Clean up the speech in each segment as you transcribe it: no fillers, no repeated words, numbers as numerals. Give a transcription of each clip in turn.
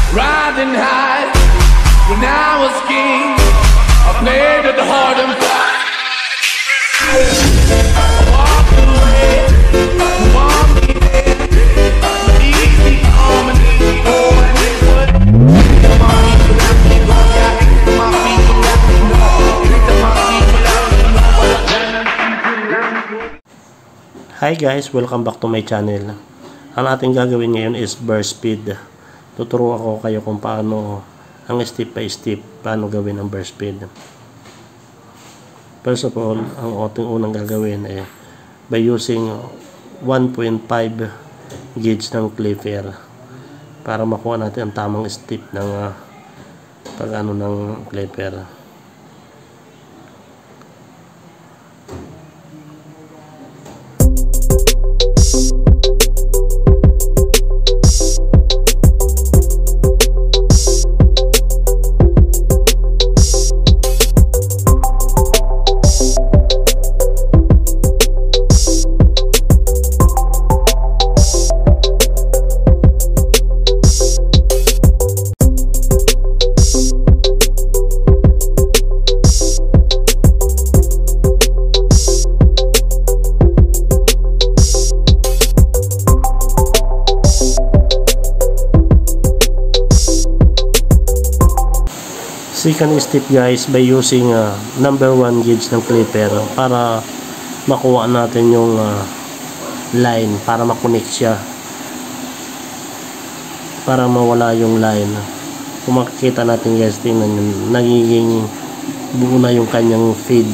Riding high when I was king, I played at the hard and fast. Walk away, want me there, easy on my knees, oh, and it would. My people out me, yeah, my people out me, my people out me. Hi guys, welcome back to my channel. Ang ating gagawin ngayon is burst speed. Tuturuan ako kayo kung paano ang step by step paano gawin ang burst speed. First of all, ang ating unang gagawin ay by using 1.5 gauge ng clipper para makuha natin ang tamang step ng pag-ano ng clipper. Second step guys, by using number 1 gauge ng clipper para makuha natin yung line, para makonect siya, para mawala yung line. Kung makikita natin guys, tingnan nyo, nagiging buo na yung kanyang feed,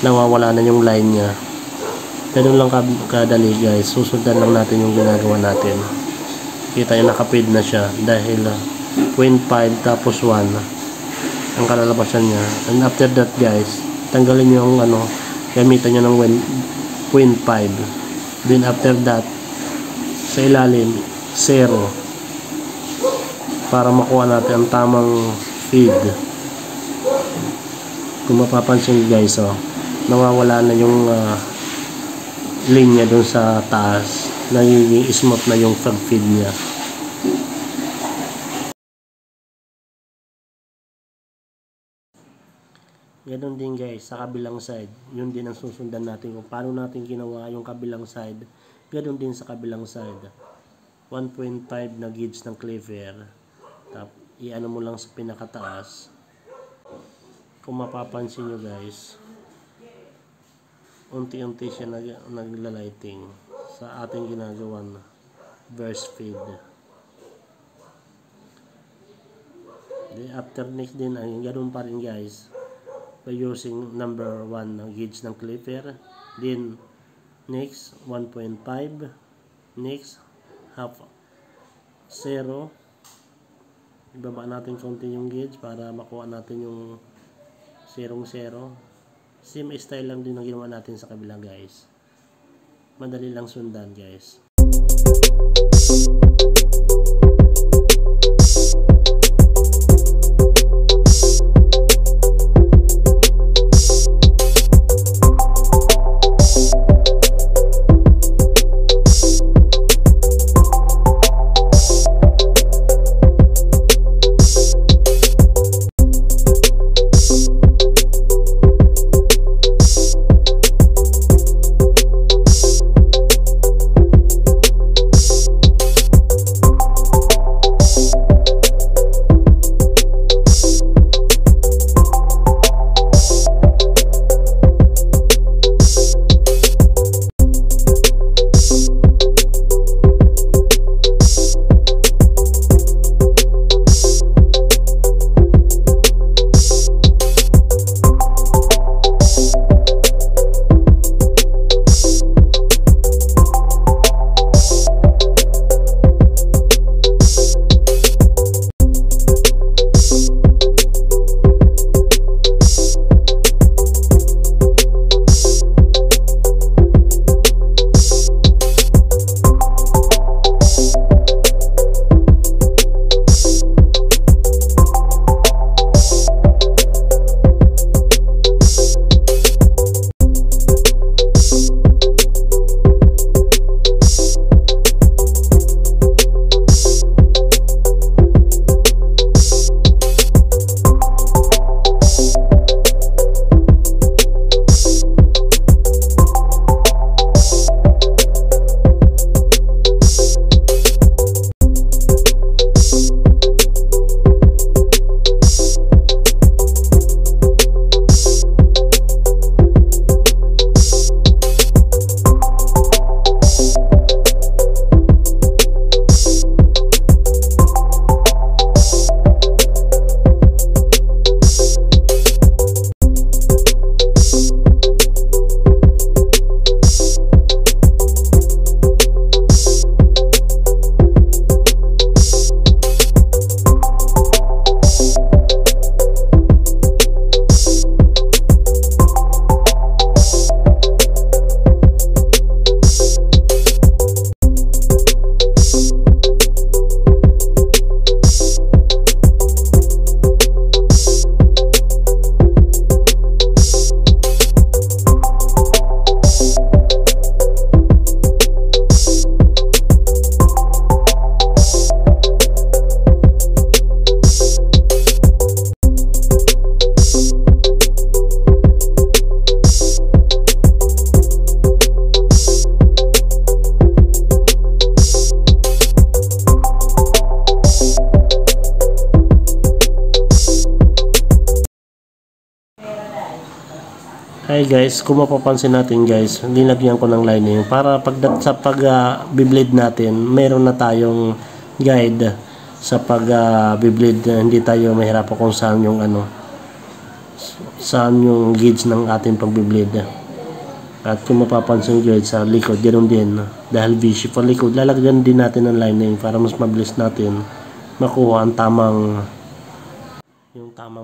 nawawala na yung line nya. Ganun lang kadali guys, susundan lang natin yung ginagawa natin. Kita nyo, nakapid na siya dahil 0.5 tapos 1 ang kalalabasan niya. And after that guys, tanggalin nyo yung gamitan nyo ng 0.5. Then after that, sa ilalim 0 para makuha natin ang tamang feed. Kung mapapansin guys, nawawala na yung linya dun sa taas, nagiging smooth na yung pag-feed niya. Ganon din guys sa kabilang side, yun din ang susundan natin kung paano natin ginawa yung kabilang side. Ganon din sa kabilang side, 1.5 na gauge ng clipper, tapos iano mo lang sa pinakataas. Kung mapapansin nyo guys, unti-unti siya naglalighting sa ating ginagawang burst feed. After next din ay ganon pa rin guys, by using number 1 ng gauge ng clipper. Then next 1.5, next half 0. Ibaba natin konti yung gauge para makuha natin yung 0. Same style lang din ang ginawa natin sa kabila guys. Madali lang sundan guys. Hi guys, kung mapapansin natin guys, linagyan ko ng lining para sa pag-biblade natin, meron na tayong guide sa pag-biblade. Hindi tayo mahirapan kung saan yung saan yung gauge ng ating pag-biblade. At kung mapapansin guys sa likod, ganoon din. Dahil V-shape sa likod, lalagyan din natin ng lining para mas mabilis natin makuha ang tamang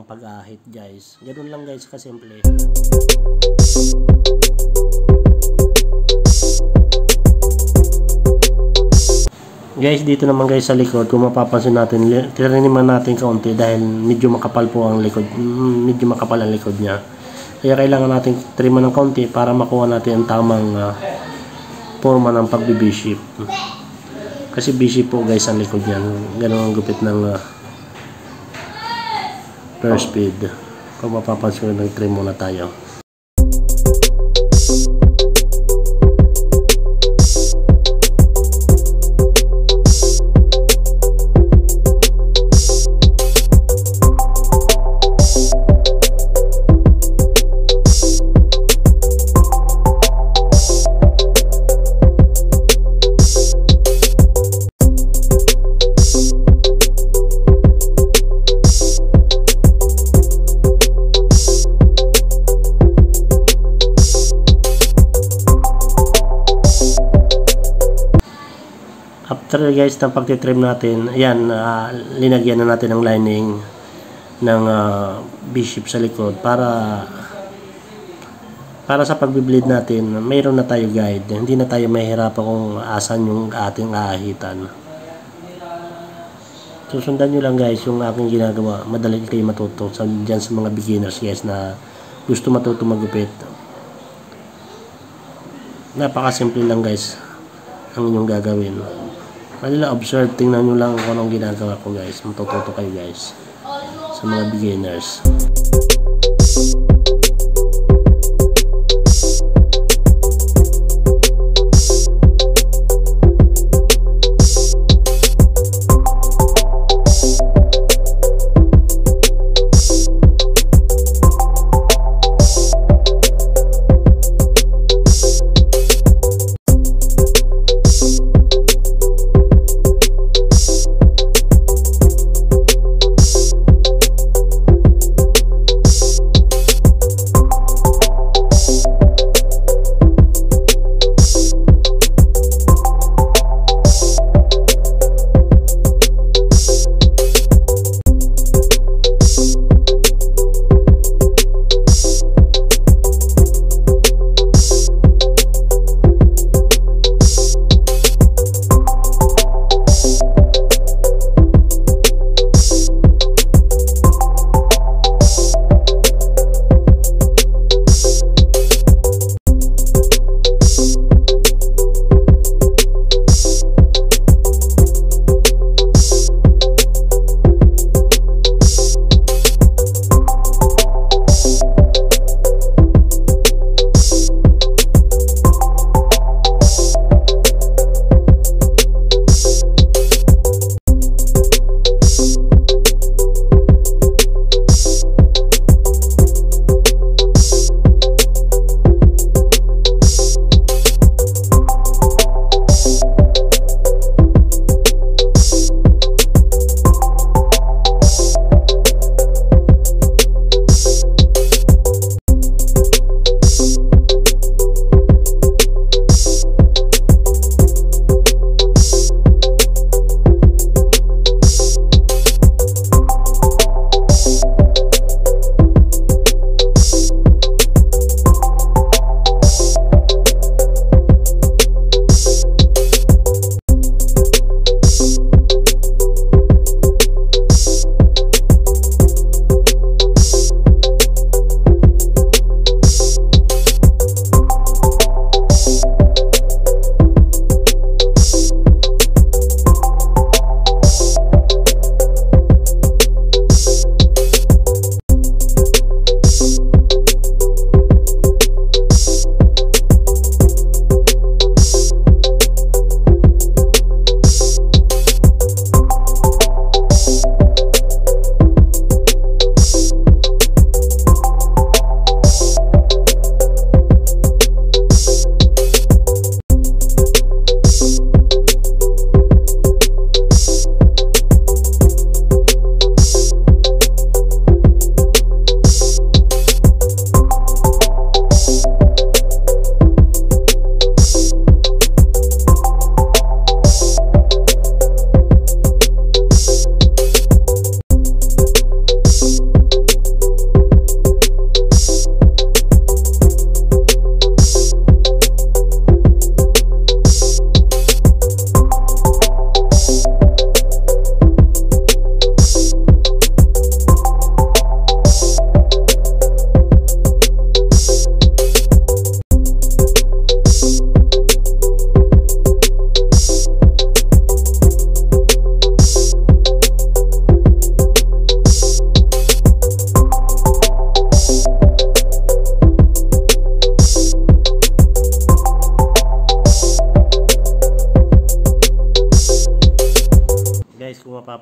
pag-ahit guys. Ganoon lang guys kasimple. Guys, dito naman guys sa likod, kung mapapansin natin, tinaniman natin kaunti dahil medyo makapal po ang likod, medyo makapal ang likod niya. Kaya kailangan natin triman ng kaunti para makuha natin ang tamang forma ng pagbi-V-shape. Kasi V-shape po guys ang likod niyan. Ganun ang gupit ng first speed. Kung mapapansin, nag-trim muna tayo. After guys ng pagtitrim natin, ayan, linagyan na natin ng lining ng V-shape sa likod para sa pagbi-bleed natin, mayroon na tayo guide. Hindi na tayo mahihirapan kung asan yung ating aahitan. Susundan nyo lang guys yung aking ginagawa. Madali kayo matuto dyan sa mga beginners guys na gusto matuto magupit. Napakasimple lang guys ang inyong gagawin. Kanila observe, tingnan nyo lang kung anong ginagawa ko guys. Matututo kayo guys sa mga beginners.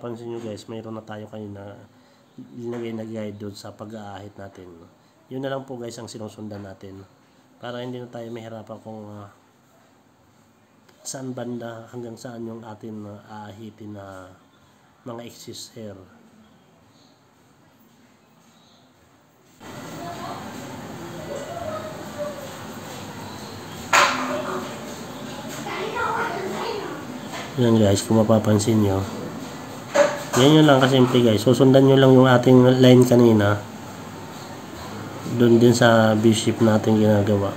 mapapansin nyo guys, mayroon na tayo kanina linagay na guide doon sa pag-aahit natin. Yun na lang po guys ang sinusundan natin para hindi na tayo mahirapan kung saan banda hanggang saan yung atin aahitin na mga excess hair. Yan guys, kung mapapansin nyo, yan yun lang kasimple guys. Susundan nyo lang yung ating line kanina doon din sa V-shape natin ginagawa.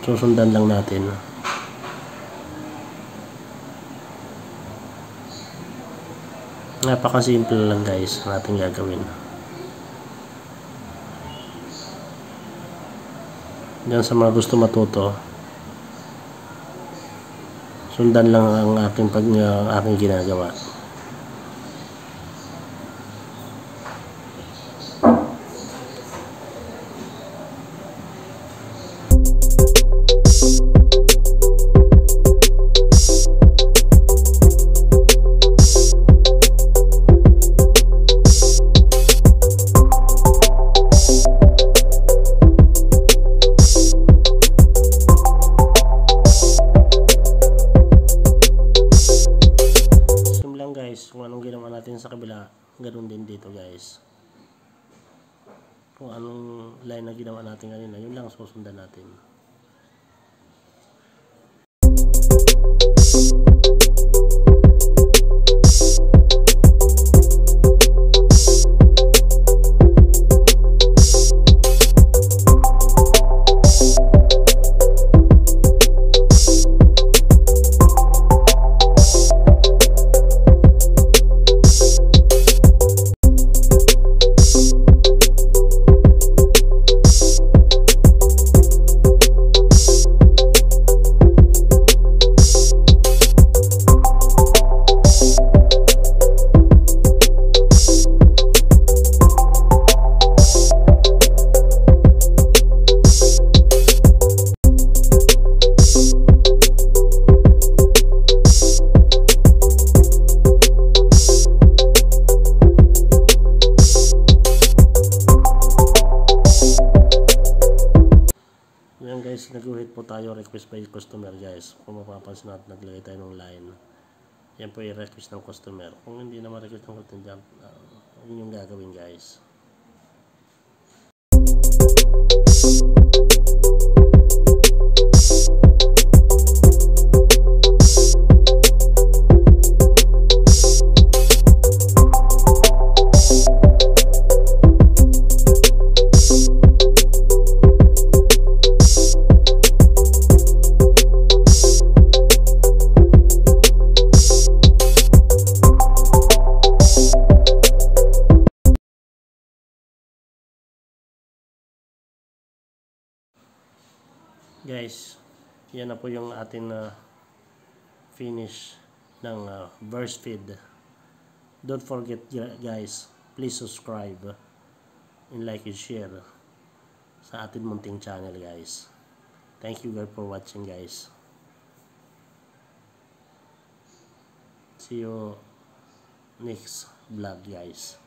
Susundan lang natin. Napakasimple lang guys ang ating gagawin. Diyan sa mga gusto matuto, sundan lang ang aking ginagawa. Kung anong ginawa natin sa kabila, ganoon din dito guys. Kung anong line na ginawa natin kanina, yun lang susundan natin. Guys, nag-uhit po tayo, request by customer guys. Kung mapapansin natin, naglagay tayo ng line. Yan po yung request ng customer. Kung hindi naman request ng customer, yun yung gagawin guys. Guys, yan na po yung ating finish ng burst feed. Don't forget guys, please subscribe and like and share sa ating munting channel guys. Thank you guys for watching guys. See you next vlog guys.